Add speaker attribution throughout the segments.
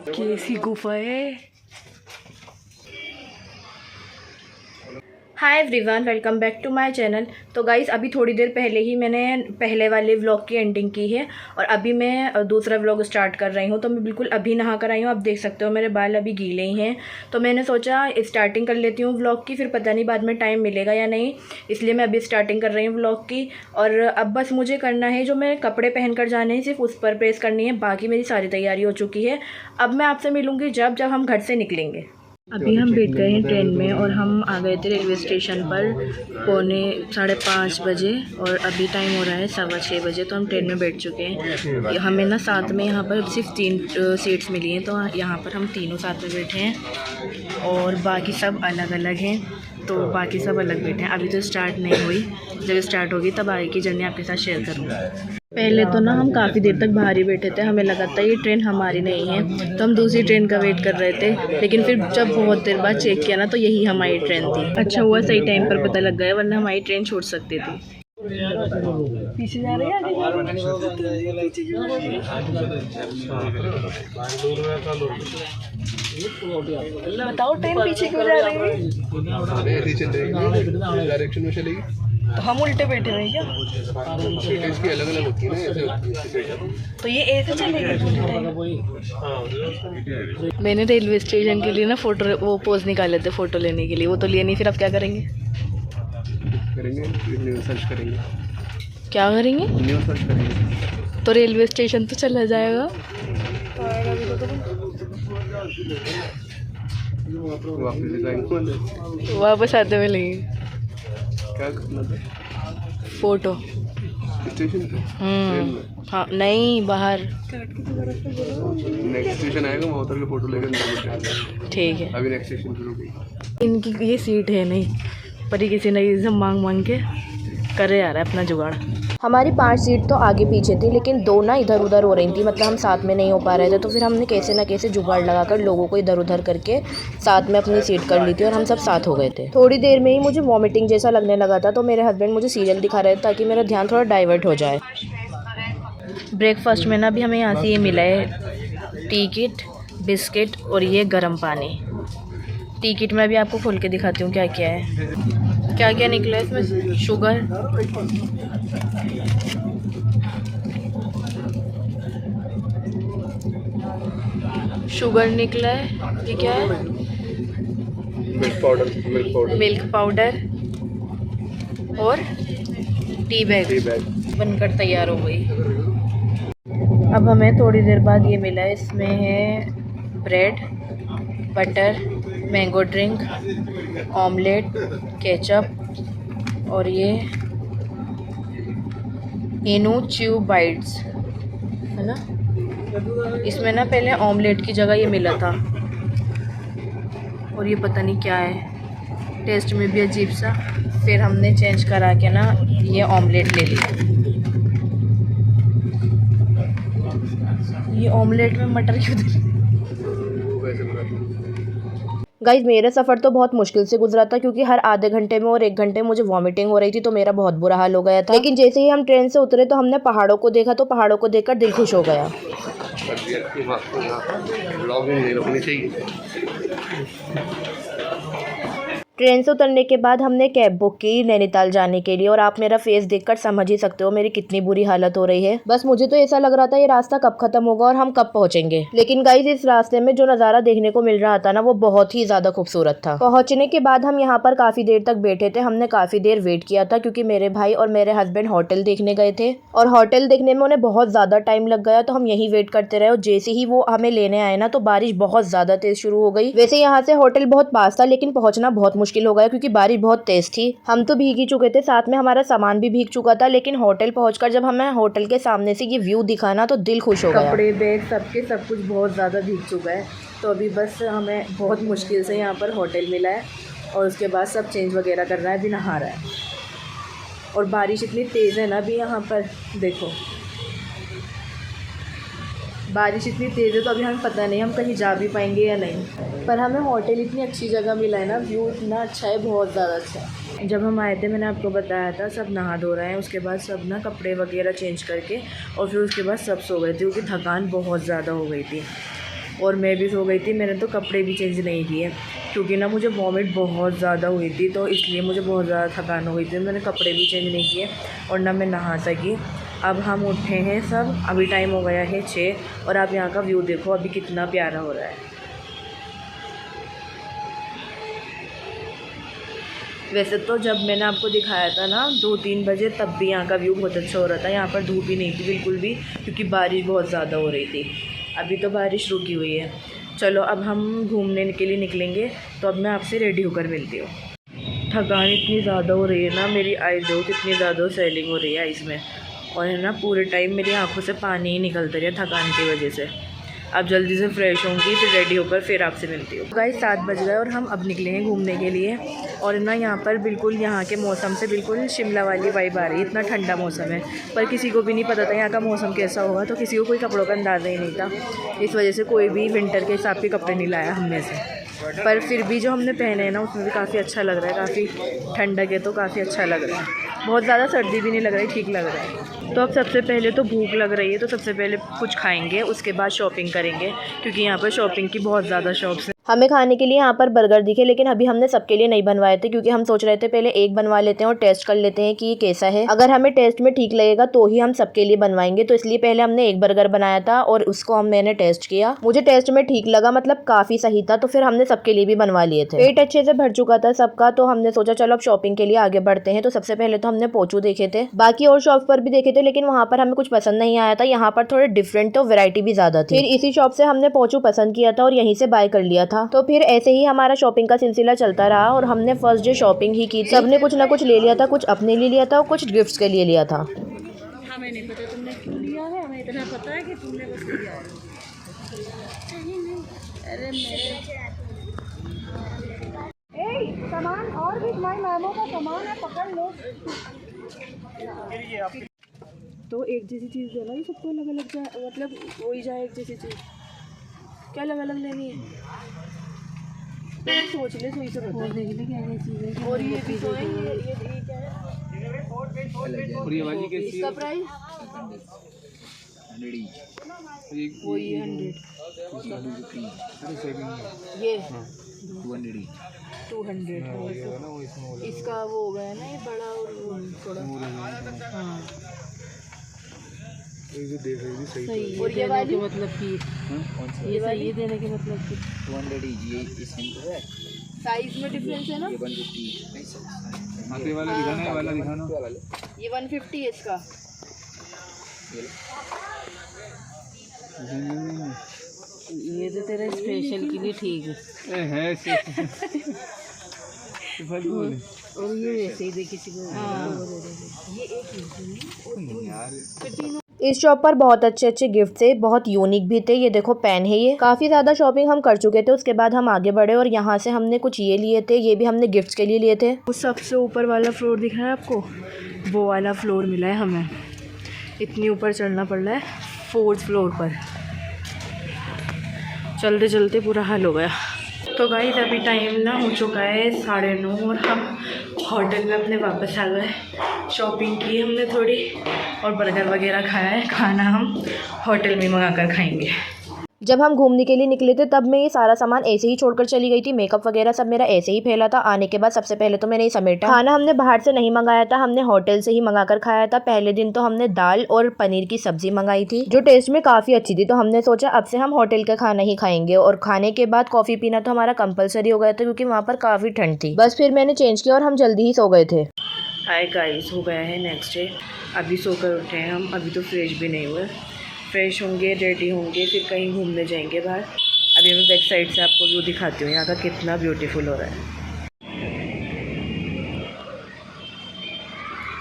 Speaker 1: कैसी गुफा है। Hi everyone, welcome back to my channel. तो गाइज़ अभी थोड़ी देर पहले ही मैंने पहले वाले व्लॉग की एंडिंग की है और अभी मैं दूसरा व्लॉग स्टार्ट कर रही हूँ। तो मैं बिल्कुल अभी नहा कर आई हूँ। आप देख सकते हो मेरे बाल अभी गीले ही हैं। तो मैंने सोचा स्टार्टिंग कर लेती हूँ व्लॉग की, फिर पता नहीं बाद में टाइम मिलेगा या नहीं, इसलिए मैं अभी स्टार्टिंग कर रही हूँ व्लॉग की। और अब बस मुझे करना है, जो मैं कपड़े पहन कर जाने हैं सिर्फ उस पर प्रेस करनी है, बाकी मेरी सारी तैयारी हो चुकी है। अब मैं आपसे मिलूँगी जब हम घर से निकलेंगे। अभी हम बैठ गए हैं ट्रेन में और हम आ गए थे रेलवे स्टेशन पर 5:45 बजे और अभी टाइम हो रहा है 6:15 बजे। तो हम ट्रेन में बैठ चुके हैं। हमें ना साथ में यहाँ पर सिर्फ 3 सीट्स मिली हैं, तो यहाँ पर हम तीनों साथ में बैठे हैं और बाकी सब अलग अलग हैं। तो बाकी सब अलग बैठे हैं। अभी तो स्टार्ट नहीं हुई, जब स्टार्ट होगी तब आगे की जर्नी आपके साथ शेयर करूँगी। पहले तो ना हम काफ़ी देर तक बाहर ही बैठे थे, हमें लगा था ये ट्रेन हमारी नहीं है, तो हम दूसरी ट्रेन का वेट कर रहे थे। लेकिन फिर जब बहुत देर बाद चेक किया ना, तो यही हमारी ट्रेन थी। अच्छा हुआ सही टाइम पर पता लग गया, वरना हमारी ट्रेन छूट सकती थी। पीछे जा रहे हैं, आगे जा रहे हैं। बताओ ट्रेन पीछे क्यों जा रही है?
Speaker 2: डायरेक्शन में चलेगी
Speaker 1: तो हम उल्टे बैठे हैं क्या?
Speaker 2: इसकी अलग अलग होती है ना, ऐसे होती है।
Speaker 1: तो ये ऐसे चलेगी पूरी टाइम। मैंने रेलवे स्टेशन के लिए ना फोटो वो पोज निकाले थे फोटो लेने के लिए, वो तो लिए नहीं। फिर अब क्या करेंगे?
Speaker 2: न्यू सर्च करेंगे।
Speaker 1: क्या करेंगे?
Speaker 2: न्यू सर्च करेंगे।
Speaker 1: तो रेलवे स्टेशन तो चला जाएगा। वापस आते हुए लेंगे
Speaker 2: क्या करना था?
Speaker 1: फोटो
Speaker 2: स्टेशन पे?
Speaker 1: हाँ नहीं, बाहर।
Speaker 2: नेक्स्ट स्टेशन आएगा, वहाँ उतर के फोटो लेकर।
Speaker 1: ठीक है।
Speaker 2: अभी नेक्स्ट स्टेशन शुरू होगी।
Speaker 1: इनकी ये सीट है नहीं, पर ये किसी न किसी से मांग मांग के करे आ रहा है अपना जुगाड़। हमारी 5 सीट तो आगे पीछे थी, लेकिन 2 ना इधर उधर हो रही थी, मतलब हम साथ में नहीं हो पा रहे थे। तो फिर हमने कैसे ना कैसे जुगाड़ लगाकर लोगों को इधर उधर करके साथ में अपनी सीट कर ली थी और हम सब साथ हो गए थे। थोड़ी देर में ही मुझे वॉमिटिंग जैसा लगने लगा था, तो मेरे हस्बैंड मुझे सीरियल दिखा रहे थे ताकि मेरा ध्यान थोड़ा डाइवर्ट हो जाए। ब्रेकफास्ट में ना भी हमें यहाँ से ये मिला है टिकट, बिस्किट और ये गर्म पानी। टिकट में भी आपको खोल के दिखाती हूँ क्या क्या है। क्या क्या निकला है इसमें? शुगर, शुगर निकला है। ये क्या है? मिल्क पाउडर और टी बैग बनकर तैयार हो गई। अब हमें थोड़ी देर बाद ये मिला है, इसमें है bread, butter, mango drink, omelette, ketchup और ये इनू च्यू बाइट्स है ना। इसमें ना पहले ऑमलेट की जगह ये मिला था और ये पता नहीं क्या है, टेस्ट में भी अजीब सा। फिर हमने चेंज करा के ना ये ऑमलेट ले लिया। ये ऑमलेट में मटर क्यों दे? गाइज मेरा सफ़र तो बहुत मुश्किल से गुजरा था, क्योंकि हर आधे घंटे में और 1 घंटे मुझे वॉमिटिंग हो रही थी, तो मेरा बहुत बुरा हाल हो गया था। लेकिन जैसे ही हम ट्रेन से उतरे तो हमने पहाड़ों को देखा, तो पहाड़ों को देखकर दिल खुश हो गया। ट्रेन से उतरने के बाद हमने कैब बुक की नैनीताल जाने के लिए, और आप मेरा फेस देखकर समझ ही सकते हो मेरी कितनी बुरी हालत हो रही है। बस मुझे तो ऐसा लग रहा था ये रास्ता कब खत्म होगा और हम कब पहुंचेंगे। लेकिन गाइस इस रास्ते में जो नज़ारा देखने को मिल रहा था ना, वो बहुत ही ज्यादा खूबसूरत था। पहुंचने के बाद हम यहाँ पर काफी देर तक बैठे थे। हमने काफी देर वेट किया था, क्योंकि मेरे भाई और मेरे हस्बैंड होटल देखने गए थे और होटल देखने में उन्हें बहुत ज्यादा टाइम लग गया, तो हम यही वेट करते रहे। और जैसे ही वो हमें लेने आए ना, तो बारिश बहुत ज्यादा तेज शुरू हो गई। वैसे यहाँ से होटल बहुत पास था, लेकिन पहुंचना बहुत मुश्किल हो गया, क्योंकि बारिश बहुत तेज थी। हम तो भीग ही चुके थे, साथ में हमारा सामान भी भीग चुका था। लेकिन होटल पहुंचकर जब हमें होटल के सामने से ये व्यू दिखा ना, तो दिल खुश हो गया। कपड़े, बैग, सब कुछ बहुत ज़्यादा भीग चुका है। तो अभी बस हमें बहुत मुश्किल से यहाँ पर होटल मिला है और उसके बाद सब चेंज वगैरह कर रहा है, अभी नहा रहा है। और बारिश इतनी तेज़ है ना अभी यहाँ पर, देखो बारिश इतनी तेज़ है तो अभी हमें पता नहीं हम कहीं जा भी पाएंगे या नहीं, पर हमें होटल इतनी अच्छी जगह मिला है ना, व्यू इतना अच्छा है, बहुत ज़्यादा अच्छा है। जब हम आए थे मैंने आपको बताया था सब नहा धो रहे हैं, उसके बाद सब ना कपड़े वगैरह चेंज करके और फिर उसके बाद सब सो गए थे क्योंकि थकान बहुत ज़्यादा हो गई थी और मैं भी सो गई थी। मैंने तो कपड़े भी चेंज नहीं किए क्योंकि ना मुझे वॉमिट बहुत ज़्यादा हुई थी, तो इसलिए मुझे बहुत ज़्यादा थकान हो गई थी। मैंने कपड़े भी चेंज नहीं किए और ना मैं नहा सकी। अब हम उठे हैं सब, अभी टाइम हो गया है 6 और आप यहाँ का व्यू देखो अभी कितना प्यारा हो रहा है। वैसे तो जब मैंने आपको दिखाया था ना 2-3 बजे, तब भी यहाँ का व्यू बहुत अच्छा हो रहा था। यहाँ पर धूप ही नहीं थी बिल्कुल भी क्योंकि बारिश बहुत ज़्यादा हो रही थी। अभी तो बारिश रुकी हुई है। चलो अब हम घूमने के लिए निकलेंगे, तो अब मैं आपसे रेडी होकर मिलती हूँ। थकान इतनी ज़्यादा हो रही है ना, मेरी आइज़ देखो कितनी ज़्यादा स्वेलिंग हो रही है आइज़ में, और है ना पूरे टाइम मेरी आँखों से पानी ही निकलता रहा थकान की वजह से। अब जल्दी से फ्रेश होंगी फिर रेडी होकर फिर आपसे मिलती हूँ। गाइस 7 बज गए और हम अब निकले हैं घूमने के लिए, और ना यहाँ पर बिल्कुल यहाँ के मौसम से बिल्कुल शिमला वाली वाइब आ रही है। इतना ठंडा मौसम है, पर किसी को भी नहीं पता था यहाँ का मौसम कैसा होगा, तो किसी को कोई कपड़ों का अंदाज़ा ही नहीं था। इस वजह से कोई भी विंटर के हिसाब के कपड़े नहीं लाया हम में से, पर फिर भी जो हमने पहने हैं ना उसमें भी काफ़ी अच्छा लग रहा है। काफ़ी ठंडक है तो काफ़ी अच्छा लग रहा है, बहुत ज़्यादा सर्दी भी नहीं लग रही, ठीक लग रहा है। तो अब सबसे पहले तो भूख लग रही है, तो सबसे पहले कुछ खाएंगे, उसके बाद शॉपिंग करेंगे क्योंकि यहाँ पर शॉपिंग की बहुत ज़्यादा शॉप्स हैं। हमें खाने के लिए यहाँ पर बर्गर दिखे, लेकिन अभी हमने सबके लिए नहीं बनवाए थे क्योंकि हम सोच रहे थे पहले एक बनवा लेते हैं और टेस्ट कर लेते हैं कि ये कैसा है। अगर हमें टेस्ट में ठीक लगेगा तो ही हम सबके लिए बनवाएंगे, तो इसलिए पहले हमने एक बर्गर बनाया था और उसको मैंने टेस्ट किया। मुझे टेस्ट में ठीक लगा, मतलब काफ़ी सही था, तो फिर हमने सबके लिए भी बनवा लिए थे। पेट अच्छे से भर चुका था सबका, तो हमने सोचा चलो अब शॉपिंग के लिए आगे बढ़ते हैं। तो सबसे पहले तो हमने पोचू देखे थे, बाकी और शॉप पर भी देखे थे, लेकिन वहाँ पर हमें कुछ पसंद नहीं आया था। यहाँ पर थोड़े डिफरेंट तो वैरायटी भी ज़्यादा थी। फिर इसी शॉप से हमने पोचू पसंद किया था और यहीं से बाय कर लिया था। तो फिर ऐसे ही हमारा शॉपिंग का सिलसिला चलता रहा और हमने फर्स्ट डे शॉपिंग ही की थी। सबने कुछ ना कुछ ले लिया था, कुछ अपने लिए लिया था और कुछ गिफ्ट्स के लिए लिया था।
Speaker 3: हमें नहीं पता तुमने क्यों लिया है, हमें इतना पता है कि तुमने बस लिया है। अरे मेरे सामान और भी तुम्हारी मैमों का सामान है, पकड़ लो। तो एक जैसी चीज़ देना, ये सबको अलग अलग जाए, मतलब हो ही जाए एक जैसी चीज़। क्या अलग अलग लेनी है, सोच ले सही से बता। देख ले क्या क्या चीज़ है, और ये भी तो है, ये क्या है,
Speaker 2: और ये वाली कैसी
Speaker 3: इसका
Speaker 2: है?
Speaker 3: प्राइस
Speaker 2: 100
Speaker 3: वही 100, ये 200 इसका वो हो गया ना, ये बड़ा और थोड़ा हाँ
Speaker 2: ये देख रही थी सही।
Speaker 3: सही। और ये वाली मतलब कि ये सही देने के मतलब कि
Speaker 4: 200 ये इसमें है,
Speaker 3: साइज में डिफरेंस है ना।
Speaker 4: ये 150
Speaker 2: आगे वाला दिखाना, ये वाला दिखाना।
Speaker 3: ये 150 है इसका। ये तो तेरे स्पेशल के लिए ठीक है। और ये वैसे ही दे किसी को। ये एक
Speaker 1: इस शॉप पर बहुत अच्छे अच्छे गिफ्ट थे, बहुत यूनिक भी थे। ये देखो पेन है, ये काफ़ी ज़्यादा शॉपिंग हम कर चुके थे। उसके बाद हम आगे बढ़े और यहाँ से हमने कुछ ये लिए थे, ये भी हमने गिफ्ट्स के लिए लिए थे। वो सबसे ऊपर वाला फ्लोर दिख रहा है आपको, वो वाला फ्लोर मिला है हमें। इतनी ऊपर चढ़ना पड़ रहा है, 4th फ्लोर पर। चलते चलते पूरा हाल हो गया। तो गाइस अभी टाइम ना हो चुका है 9:30 और हम होटल में अपने वापस आ गए। शॉपिंग की हमने थोड़ी और बर्गर वगैरह खाया है। खाना हम होटल में मंगा कर खाएंगे। जब हम घूमने के लिए निकले थे तब मैं ये सारा सामान ऐसे ही छोड़कर चली गई थी। मेकअप वगैरह सब मेरा ऐसे ही फैला था। आने के बाद सबसे पहले तो मैंने ये समेटा। खाना हमने बाहर से नहीं मंगाया था, हमने होटल से ही मंगा कर खाया था। पहले दिन तो हमने दाल और पनीर की सब्जी मंगाई थी जो टेस्ट में काफ़ी अच्छी थी। तो हमने सोचा अब से हम होटल का खाना ही खाएंगे। और खाने के बाद कॉफ़ी पीना तो हमारा कंपलसरी हो गया था क्योंकि वहाँ पर काफ़ी ठंड थी। बस फिर मैंने चेंज किया और हम जल्दी ही सो गए थे। हाय गाइस, हो गया है नेक्स्ट डे। अभी सोकर उठे हैं हम, अभी तो फ्रेश भी नहीं हुए। फ्रेश होंगे, रेडी होंगे, फिर कहीं घूमने जाएंगे बाहर। अभी मैं बैक साइड से आपको व्यू दिखाती हूँ यहाँ का कितना ब्यूटीफुल हो रहा है।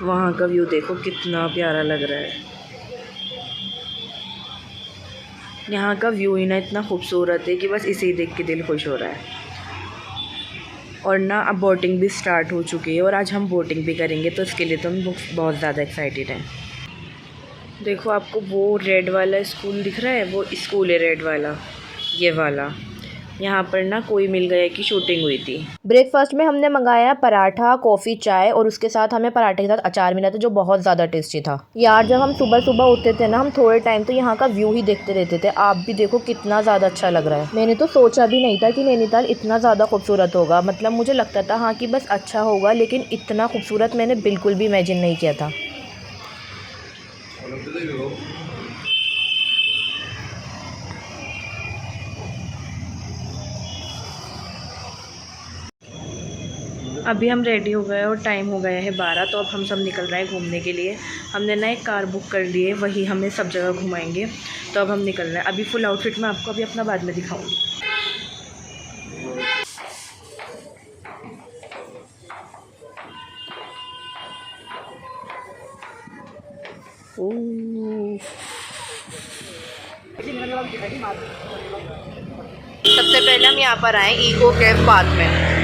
Speaker 1: वहाँ का व्यू देखो कितना प्यारा लग रहा है। यहाँ का व्यू ही ना इतना खूबसूरत है कि बस इसे ही देख के दिल खुश हो रहा है। और ना अब बोटिंग भी स्टार्ट हो चुकी है और आज हम बोटिंग भी करेंगे, तो इसके लिए तो हम बहुत ज़्यादा एक्साइटेड हैं। देखो आपको वो रेड वाला स्कूल दिख रहा है, वो स्कूल है रेड वाला, ये वाला। यहाँ पर ना कोई मिल गया की शूटिंग हुई थी। ब्रेकफास्ट में हमने मंगाया पराठा, कॉफ़ी, चाय और उसके साथ हमें पराठे के साथ अचार मिला था जो बहुत ज़्यादा टेस्टी था। यार जब हम सुबह सुबह उठते थे ना, हम थोड़े टाइम तो यहाँ का व्यू ही देखते रहते थे। आप भी देखो कितना ज़्यादा अच्छा लग रहा है। मैंने तो सोचा भी नहीं था कि नैनीताल इतना ज़्यादा खूबसूरत होगा। मतलब मुझे लगता था हाँ कि बस अच्छा होगा, लेकिन इतना खूबसूरत मैंने बिल्कुल भी इमेजिन नहीं किया था। अभी हम रेडी हो गए और टाइम हो गया है 12, तो अब हम सब निकल रहे हैं घूमने के लिए। हमने ना एक कार बुक कर ली है, वही हमें सब जगह घुमाएंगे। तो अब हम निकल रहे हैं। अभी फुल आउटफिट मैं आपको अभी अपना बाद में दिखाऊंगी। सबसे पहले हम यहाँ पर आए इको केव पार्क में।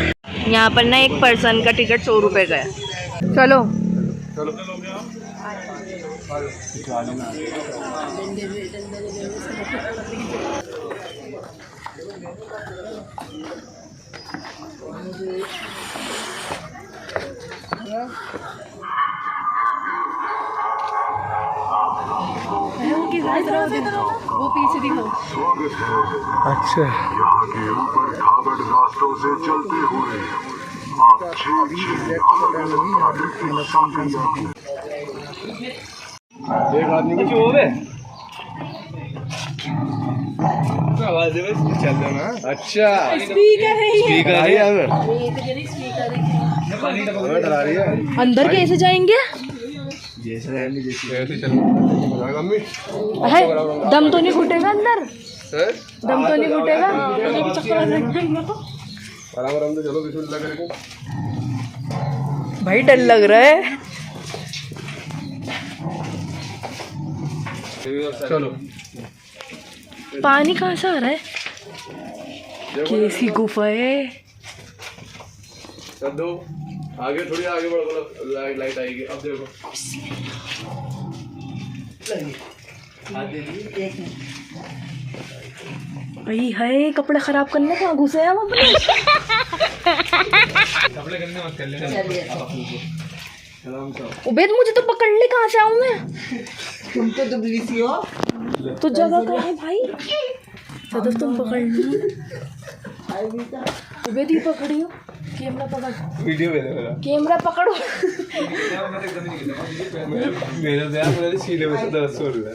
Speaker 1: यहाँ पर ना एक पर्सन का टिकट 100 रुपये का है। चलो वो पीछे दिखाओ।
Speaker 2: अच्छा,
Speaker 5: यहाँ के ऊपर खाबड़ रास्तों से चलते हुए आप
Speaker 2: एक आदमी को क्यों होवे? आवाज है बस चल रहा ना। अच्छा,
Speaker 3: स्पीकर है ये।
Speaker 2: स्पीकर आ रही है हमें। हमें डरा रही है।
Speaker 1: अंदर कैसे जाएंगे?
Speaker 2: जैसे चल मम्मी
Speaker 1: है दम तो नहीं घुटेगा अंदर? दम तो नहीं घुटेगा?
Speaker 2: आराम आराम से चलो, बिस्मिल्लाह करके।
Speaker 1: भाई डर लग रहा है।
Speaker 2: चलो,
Speaker 1: पानी कहाँ से आ रहा है? कैसी गुफा है?
Speaker 2: दो आगे, थोड़ी आगे बढ़ो, लाइट आएगी। अब देखो
Speaker 1: भाई है कपड़े खराब करने कहाँ घुसे हैं हम अपने?
Speaker 2: कपड़े गंदे मत कर लेना।
Speaker 1: उबैद मुझे तो पकड़ ले, कहाँ से आऊँ मैं?
Speaker 3: तुम तो दुबली सी हो।
Speaker 1: तो जगह कहाँ है भाई? सदफ तुम पकड़ लो। उबैद ही पकड़ी हो। कैमरा पकड़,
Speaker 2: वीडियो मेरा
Speaker 1: कैमरा पकड़ो।
Speaker 2: मेरा मेरे सीधे में 10 रुपये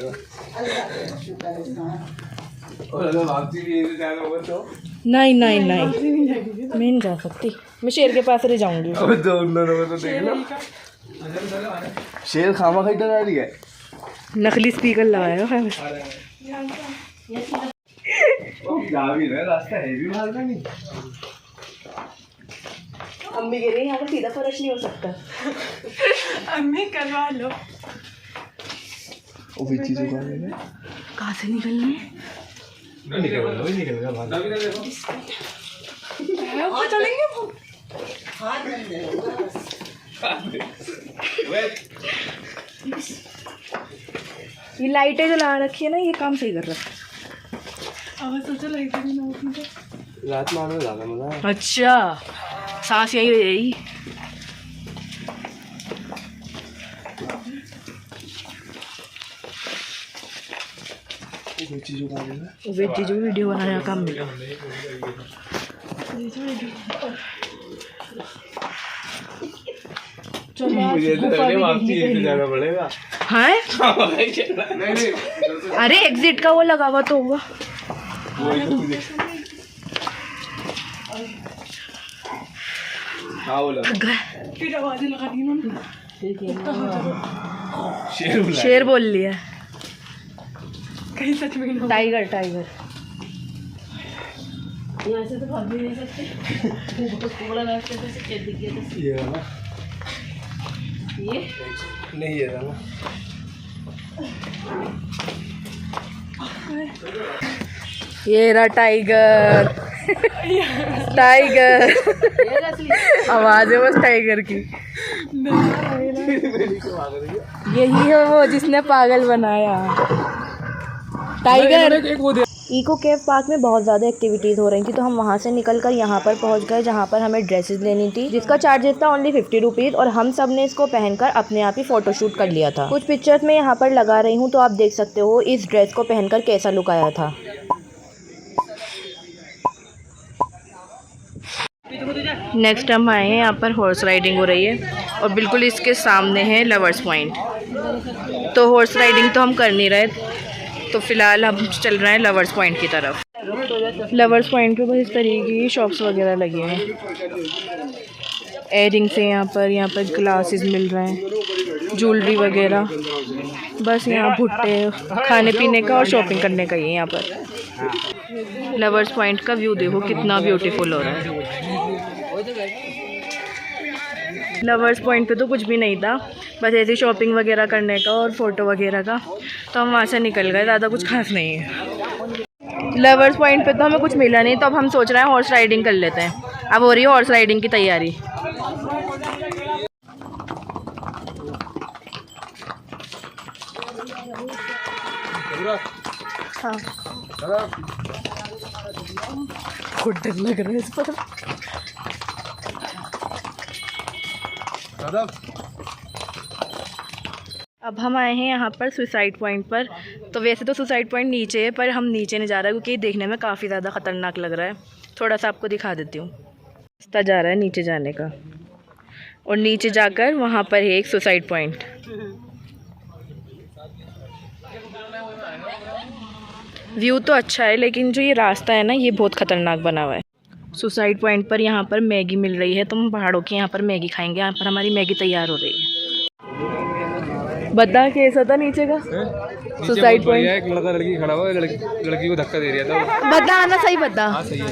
Speaker 2: और अगर वापसी भी यही टाइम होगा तो
Speaker 1: नहीं नहीं नहीं, मैं नहीं जा सकती। मैं शेर के पास रह जाऊंगी।
Speaker 2: अब तो उन दोनों को तो देख लो, शेर खामा खाई डरा रही है।
Speaker 1: नकली स्पीकर लगाया है।
Speaker 2: जा भी रहे, रास्ता है भी भागना नहीं।
Speaker 1: अम्मी कह रही है यहाँ का सीधा फर्श नहीं हो सकता।
Speaker 3: अम्मी करवा लो।
Speaker 2: वो भी चीज़ उगा लेंगे।
Speaker 1: कहाँ से निकलना है?
Speaker 2: निकलेगा
Speaker 3: चलेंगे।
Speaker 1: ये लाइटें जो लगा रखी है ना, ये काम सही कर रहा है।
Speaker 3: अब सोचो लाइट भी ना होती तो
Speaker 2: रात में आने में ज़्यादा मज़ा है।
Speaker 1: अच्छा, सांस यही यही।
Speaker 2: कोई चीज़ उगा लेंगे।
Speaker 1: वे जीजू वीडियो बनाने का काम मिला।
Speaker 2: मुझे तो लगे वापसी यहीं से जाना पड़ेगा।
Speaker 1: हाँ?
Speaker 2: नहीं
Speaker 1: अरे एग्जिट का वो लगा हुआ तो होगा।
Speaker 2: हाँ बोला,
Speaker 3: फिर आवाज़ें लगा दी उन्होंने।
Speaker 1: शेर बोल लिया।
Speaker 3: कहीं सच में ना।
Speaker 1: Tiger tiger.
Speaker 3: ऐसे तो भाग भी नहीं सकते। थोड़ा रास्ते से चल दिख गया।
Speaker 2: ये वाला
Speaker 3: ये
Speaker 2: नहीं है ना।
Speaker 1: ये रहा टाइगर। टाइगर आवाज है बस टाइगर की।
Speaker 3: यही है वो जिसने पागल बनाया टाइगर।
Speaker 1: इको केव पार्क में बहुत ज़्यादा एक्टिविटीज़ हो रही थी, तो हम वहाँ से निकल कर यहाँ पर पहुँच गए जहाँ पर हमें ड्रेसेस लेनी थी, जिसका चार्जेस था ओनली 50 रुपीज़। और हम सब ने इसको पहनकर अपने आप ही फ़ोटोशूट कर लिया था। कुछ पिक्चर्स में यहाँ पर लगा रही हूँ, तो आप देख सकते हो इस ड्रेस को पहनकर कैसा लुक आया था। नेक्स्ट हम आए हैं, यहाँ पर हॉर्स राइडिंग हो रही है और बिल्कुल इसके सामने है लवर्स पॉइंट। तो हॉर्स राइडिंग तो हम कर नहीं रहे, तो फ़िलहाल हम चल रहे हैं लवर्स पॉइंट की तरफ। लवर्स पॉइंट पे बस इस तरीके की शॉप्स वगैरह लगी हैं। एयरिंग्स है यहाँ पर ग्लासेस मिल रहे हैं, ज्वेलरी वगैरह। बस यहाँ भुट्टे खाने पीने का और शॉपिंग करने का ही है यहाँ पर। लवर्स पॉइंट का व्यू देखो कितना ब्यूटीफुल हो रहा है। लवर्स पॉइंट पे तो कुछ भी नहीं था, बस ऐसी शॉपिंग वगैरह करने का और फ़ोटो वगैरह का, तो हम वहाँ से निकल गए। ज़्यादा कुछ खास नहीं है। लवर्स पॉइंट पे तो हमें कुछ मिला नहीं, तो अब हम सोच रहे हैं हॉर्स राइडिंग कर लेते हैं। अब हो रही है हॉर्स राइडिंग की तैयारी। हाँ, बहुत डर लग रहा है इस पर। अब हम आए हैं यहाँ पर सुसाइड पॉइंट पर। तो वैसे तो सुसाइड पॉइंट नीचे है, पर हम नीचे नहीं जा रहे क्योंकि देखने में काफ़ी ज़्यादा ख़तरनाक लग रहा है। थोड़ा सा आपको दिखा देती हूँ। रास्ता जा रहा है नीचे जाने का, और नीचे जाकर वहाँ पर है एक सुसाइड पॉइंट। व्यू तो अच्छा है, लेकिन जो ये रास्ता है ना, ये बहुत ख़तरनाक बना हुआ है। सुसाइड पॉइंट पर यहाँ पर मैगी मिल रही है, तो हम पहाड़ों की यहाँ पर मैगी खाएंगे। यहाँ पर हमारी मैगी तैयार हो रही है। बता कैसा था नीचे का सुसाइड पॉइंट?
Speaker 2: एक लड़का लड़की खड़ा हुआ है, लड़की को धक्का दे रहा था।
Speaker 1: बता आना सही बता।
Speaker 2: हाँ सही है।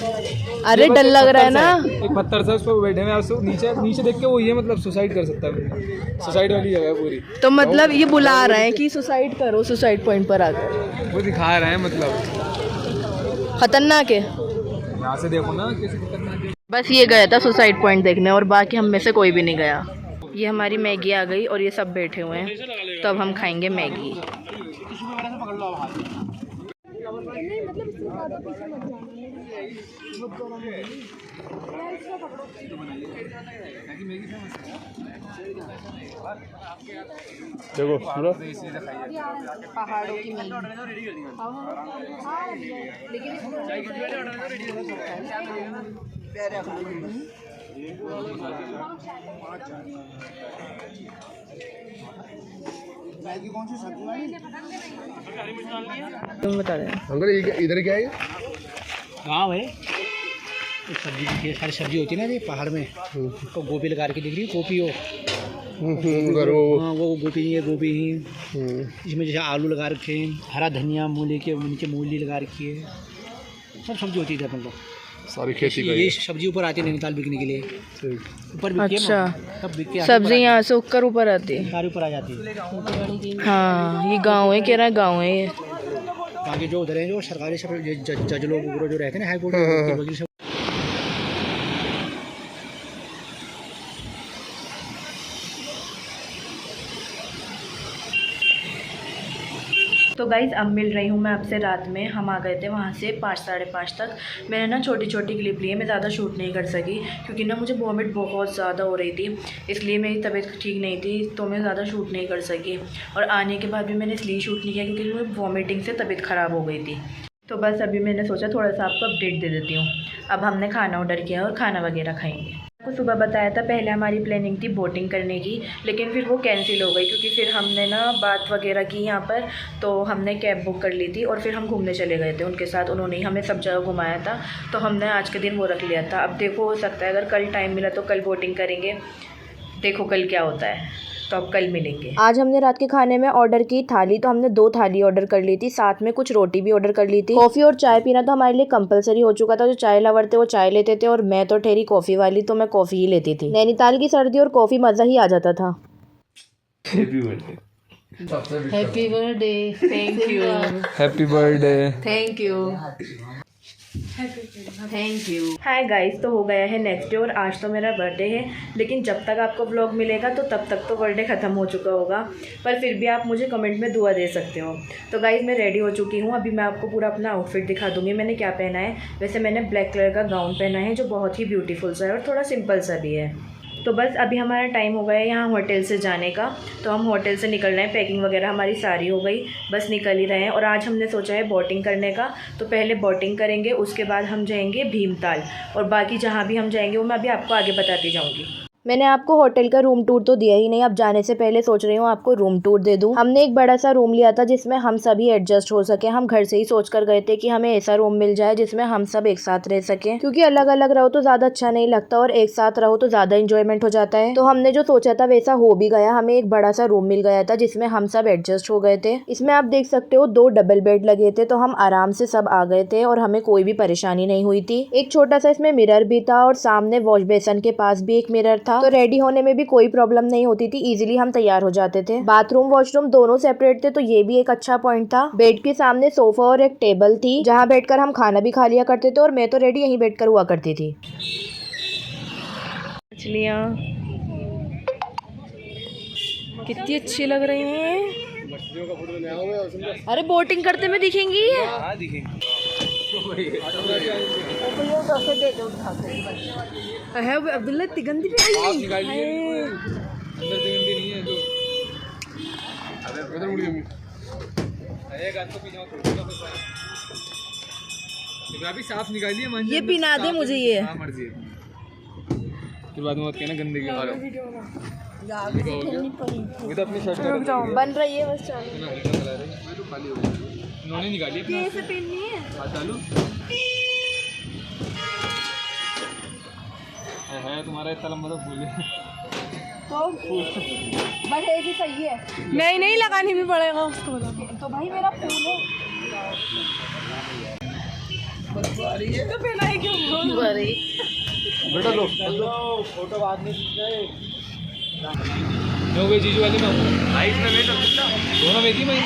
Speaker 1: अरे डर लग रहा है ना।
Speaker 2: एक पत्थर से उस पर बैठे हैं, उसको नीचे देख के वो ये मतलब सुसाइड कर सकता है। सुसाइड वाली जगह है पूरी।
Speaker 1: तो मतलब ये बुला रहे हैं कि सुसाइड करो सुसाइड पॉइंट पर आकर।
Speaker 2: वो दिखा रहे हैं, मतलब
Speaker 1: खतरनाक है।
Speaker 2: यहाँ से देखो ना कैसे खतरनाक है।
Speaker 1: बस ये गया था सुसाइड पॉइंट देखने, और बाकी हम में से कोई भी नहीं गया। ये हमारी मैगी आ गई और ये सब बैठे हुए हैं, तो अब हम खाएंगे मैगी।
Speaker 2: देखो पूरा
Speaker 1: पहाड़ों की मैगी। तुम बता रहे
Speaker 2: अंकल इधर क्या है?
Speaker 6: गाँव है, तो सब्जी की सारी सब्जी होती है ना ये पहाड़ में। तो गोभी लगा के दिख रही है, गोभी हो हाँ, वो गोभी है, गोभी ही। इसमें जैसे आलू लगा रखे हैं, हरा धनिया, मूली के नीचे मूली लगा रखी है। सब सब्जी होती है अपन को,
Speaker 2: सारी खेती
Speaker 6: ये सब्जी ऊपर आती है नैनीताल बिकने के लिए। ऊपर बिकती है
Speaker 1: अच्छा,
Speaker 6: ना, तब बिक के
Speaker 1: सब्जी यहाँ से उगकर ऊपर आती है।
Speaker 6: सारी ऊपर आ जाती है।
Speaker 1: हाँ, ये गांव है, कह रहा है गांव है ये।
Speaker 6: बाकी जो उधर है, जो सरकारी सब जज लोग जो रहते हैं ना, हाई कोर्ट के वकील सब।
Speaker 1: तो गाइज़ अब मिल रही हूँ मैं आपसे रात में। हम आ गए थे वहाँ से 5 साढ़े 5 तक। मैंने ना छोटी छोटी क्लिप ली है, मैं ज़्यादा शूट नहीं कर सकी क्योंकि ना मुझे वॉमिट बहुत ज़्यादा हो रही थी, इसलिए मेरी तबीयत ठीक नहीं थी, तो मैं ज़्यादा शूट नहीं कर सकी। और आने के बाद भी मैंने इसलिए शूट नहीं किया क्योंकि मुझे वॉमिटिंग से तबीयत ख़राब हो गई थी। तो बस अभी मैंने सोचा थोड़ा सा आपको अपडेट दे देती हूँ। अब हमने खाना ऑर्डर किया और खाना वगैरह खाएँगे। आपको सुबह बताया था, पहले हमारी प्लानिंग थी बोटिंग करने की, लेकिन फिर वो कैंसिल हो गई क्योंकि फिर हमने ना बात वगैरह की यहाँ पर, तो हमने कैब बुक कर ली थी और फिर हम घूमने चले गए थे उनके साथ। उन्होंने ही हमें सब जगह घुमाया था, तो हमने आज के दिन वो रख लिया था। अब देखो, हो सकता है अगर कल टाइम मिला तो कल बोटिंग करेंगे, देखो कल क्या होता है, तो अब कल मिलेंगे। आज हमने रात के खाने में ऑर्डर की थाली, तो हमने 2 थाली ऑर्डर कर ली थी, साथ में कुछ रोटी भी ऑर्डर कर ली थी। कॉफ़ी और चाय पीना तो हमारे लिए कंपलसरी हो चुका था। जो चाय लवर थे वो चाय लेते थे और मैं तो ठहरी कॉफ़ी वाली, तो मैं कॉफ़ी ही लेती थी। नैनीताल की सर्दी और कॉफ़ी मज़ा ही आ जाता था।
Speaker 2: Happy birthday,
Speaker 1: thank you,
Speaker 2: happy birthday,
Speaker 1: thank you, thank you. Hi guys, तो हो गया है नेक्स्ट डे और आज तो मेरा बर्थडे है, लेकिन जब तक आपको व्लॉग मिलेगा तो तब तक तो बर्थडे ख़त्म हो चुका होगा, पर फिर भी आप मुझे कमेंट में दुआ दे सकते हो। तो गाइस मैं रेडी हो चुकी हूँ, अभी मैं आपको पूरा अपना आउटफिट दिखा दूँगी मैंने क्या पहना है। वैसे मैंने ब्लैक कलर का गाउन पहना है जो बहुत ही ब्यूटीफुल सा है और थोड़ा सिंपल सा भी है। तो बस अभी हमारा टाइम हो गया है यहाँ होटल से जाने का, तो हम होटल से निकल रहे हैं। पैकिंग वगैरह हमारी सारी हो गई, बस निकल ही रहे हैं। और आज हमने सोचा है बोटिंग करने का, तो पहले बोटिंग करेंगे, उसके बाद हम जाएंगे भीमताल, और बाकी जहाँ भी हम जाएंगे वो मैं अभी आपको आगे बताती जाऊँगी। मैंने आपको होटल का रूम टूर तो दिया ही नहीं, अब जाने से पहले सोच रही हूँ आपको रूम टूर दे दूँ। हमने एक बड़ा सा रूम लिया था जिसमें हम सभी एडजस्ट हो सके। हम घर से ही सोच कर गए थे कि हमें ऐसा रूम मिल जाए जिसमें हम सब एक साथ रह सकें, क्योंकि अलग अलग रहो तो ज़्यादा अच्छा नहीं लगता और एक साथ रहो तो ज़्यादा इंजॉयमेंट हो जाता है। तो हमने जो सोचा था वैसा हो भी गया, हमें एक बड़ा सा रूम मिल गया था जिसमें हम सब एडजस्ट हो गए थे। इसमें आप देख सकते हो 2 डबल बेड लगे थे, तो हम आराम से सब आ गए थे और हमें कोई भी परेशानी नहीं हुई थी। एक छोटा सा इसमें मिरर भी था और सामने वॉश बेसन के पास भी एक मिरर था, तो रेडी होने में भी कोई प्रॉब्लम नहीं होती थी, इजीली हम तैयार हो जाते थे। बाथरूम वॉशरूम दोनों सेपरेट थे, तो ये भी एक अच्छा पॉइंट था। बेड के सामने सोफा और एक टेबल थी जहाँ बैठकर हम खाना भी खा लिया करते थे, और मैं तो रेडी यहीं बैठकर हुआ करती थी। मछलियाँ कितनी अच्छी लग रही हैं। अरे बोटिंग करते में दिखेंगी ये। है अब्दुल्ला इतनी गंदी भी आई
Speaker 2: अंदर गंदी नहीं है जो उधर मुड़ी अम्मी एक हाथ को पीछे थोड़ा अभी साफ निकालिए मन
Speaker 1: ये पिना दे मुझे ये।
Speaker 2: हां मर्जी है, फिर बाद में मत कहना गंदगी खा लो। ये तो अपनी शर्ट
Speaker 1: बन रही है बस चालू।
Speaker 2: इन्होंने निकाली अपनी
Speaker 1: ये से पहननी है।
Speaker 2: हाथ डालो है तुम्हारा इतना लंबा तो फूल है
Speaker 1: तो बस एक ही सही है।
Speaker 3: नहीं नहीं लगानी भी पड़ेगा उसको।
Speaker 1: तो भाई मेरा फूल है
Speaker 3: तो पहना है क्यों?
Speaker 2: बेटा लो फोटो बाद में नो वे जीजू वाले में आइस में बैठो दोनों में थी मैं।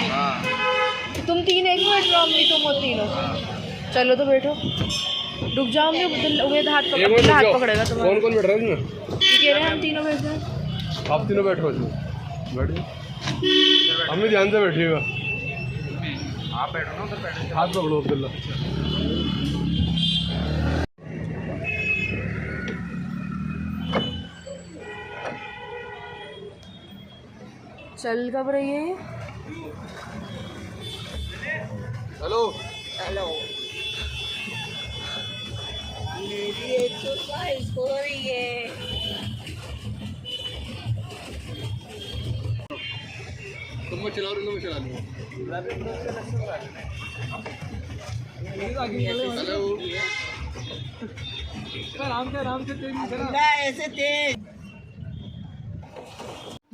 Speaker 1: तुम 3 एक मिनट रहो, अम्मी तुम हो तीनों। चलो तो बैठो, रुक जाओ। उमेद हाथ पकड़ेगा तुम्हारा।
Speaker 2: कौन कौन बैठ रहा है इसमें?
Speaker 1: ये कह रहे हैं हम तीनों बैठ जाएं।
Speaker 2: आप तीनों बैठो इसमें, बैठिए। अम्मी ध्यान से बैठिएगा। आप बैठो ना, उधर बैठो, हाथ पकड़ो अब्दुल्ला।
Speaker 1: चल कब रही है?
Speaker 2: हेलो
Speaker 1: हेलो, मेरी एक्सरसाइज हो रही है।
Speaker 2: तुम मैं चला रही हो, मैं चला लूँगा। आराम से ऐसे तेज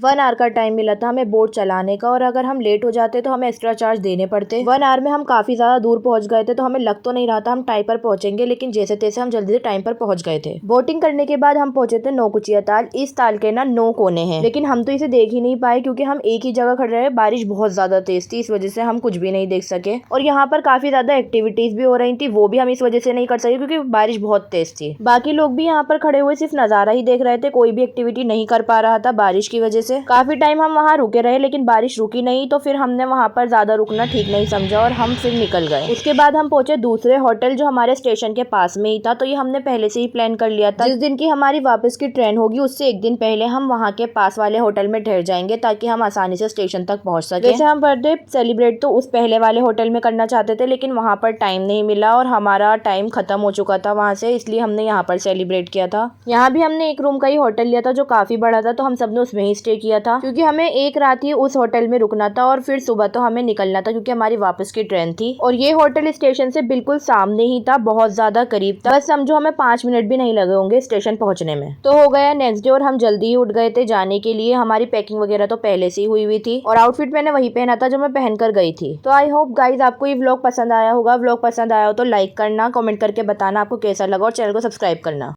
Speaker 2: 1 आवर का टाइम मिला था हमें बोट चलाने का, और अगर हम लेट हो जाते तो हमें एक्स्ट्रा चार्ज देने पड़ते। 1 आवर में हम काफ़ी ज़्यादा दूर पहुंच गए थे, तो हमें लग तो नहीं रहा था हम टाइम पर पहुंचेंगे, लेकिन जैसे तैसे हम जल्दी से टाइम पर पहुंच गए थे। बोटिंग करने के बाद हम पहुंचे थे नौकुचिया ताल। इस ताल के ना 9 कोने हैं, लेकिन हम तो इसे देख ही नहीं पाए क्योंकि हम एक ही जगह खड़े रहे। बारिश बहुत ज़्यादा तेज थी, इस वजह से हम कुछ भी नहीं देख सके। और यहाँ पर काफ़ी ज़्यादा एक्टिविटीज़ भी हो रही थी, वो भी हम इस वजह से नहीं कर सके क्योंकि बारिश बहुत तेज थी। बाकी लोग भी यहाँ पर खड़े हुए सिर्फ नज़ारा ही देख रहे थे, कोई भी एक्टिविटी नहीं कर पा रहा था बारिश की वजह से। काफ़ी टाइम हम वहाँ रुके रहे, लेकिन बारिश रुकी नहीं, तो फिर हमने वहाँ पर ज़्यादा रुकना ठीक नहीं समझा और हम फिर निकल गए। उसके बाद हम पहुंचे दूसरे होटल जो हमारे स्टेशन के पास में ही था। तो ये हमने पहले से ही प्लान कर लिया था, जिस दिन की हमारी वापस की ट्रेन होगी उससे एक दिन पहले हम वहाँ के पास वाले होटल में ठहर जाएंगे ताकि हम आसानी से स्टेशन तक पहुँच सके। वैसे हम बर्थडे सेलिब्रेट तो उस पहले वाले होटल में करना चाहते थे, लेकिन वहाँ पर टाइम नहीं मिला और हमारा टाइम खत्म हो चुका था वहाँ से, इसलिए हमने यहाँ पर सेलिब्रेट किया था। यहाँ भी हमने एक रूम का ही होटल लिया था जो काफी बड़ा था, तो हम सबने उसमें ही स्टे किया था क्योंकि हमें एक रात ही उस होटल में रुकना था और फिर सुबह तो हमें निकलना था क्योंकि हमारी वापस की ट्रेन थी। और ये होटल स्टेशन से बिल्कुल सामने ही था, बहुत ज्यादा करीब था, बस समझो हमें 5 मिनट भी नहीं लगे होंगे स्टेशन पहुंचने में। तो हो गया नेक्स्ट डे और हम जल्दी ही उठ गए थे जाने के लिए। हमारी पैकिंग वगैरह तो पहले से ही हुई थी और आउटफिट मैंने वही पहना था जो मैं पहन कर गई थी। तो आई होप गाइज आपको ये व्लॉग पसंद आया होगा। व्लॉग पसंद आया हो तो लाइक करना, कमेंट करके बताना आपको कैसा लगा और चैनल को सब्सक्राइब करना।